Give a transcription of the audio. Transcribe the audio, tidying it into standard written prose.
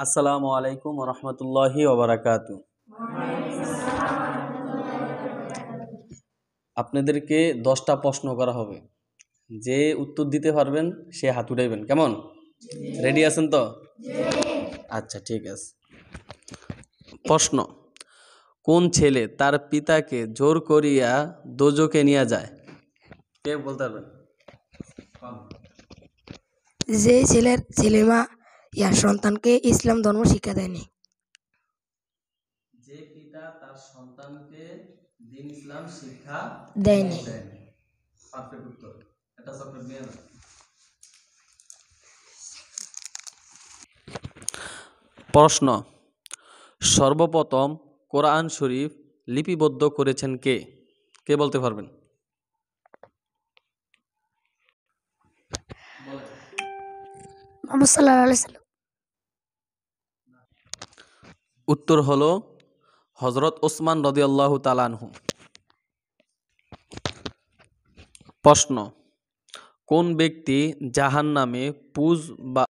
আসসালামু আলাইকুম রহমতুল্লাহি ওবারাকাতু। আপনাদেরকে 10টা প্রশ্ন করা হবে। যে উত্তর দিতে পারবেন সে হাত উঠাইবেন। কেমন? রেডি আছেন তো? আচ্ছা, ঠিক আছে। প্রশ্ন: কোন ছেলে তার পিতাকে জোর করিয়া দোজখে নিয়ে যায়? কে বলতে পারবেন? যে ছেলেমা সন্তানকে ইসলাম ধর্ম শিক্ষা দেয়নি। যে পিতা তার সন্তানকে দ্বীন ইসলাম শিক্ষা দেয়নি। পারফেক্ট উত্তর। এটা চকলেট নিয়ে না। প্রশ্ন: সর্বপ্রথম কোরআন শরীফ লিপিবদ্ধ করেছেন কে? কে বলতে পারবেন? মুহাম্মদ সাল্লাল্লাহু আলাইহি সাল্লাম। উত্তর হলো হযরত ওসমান রাদিয়াল্লাহু তাআলা আনহু। প্রশ্ন: কোন ব্যক্তি জাহান্নামে পুঁজ বা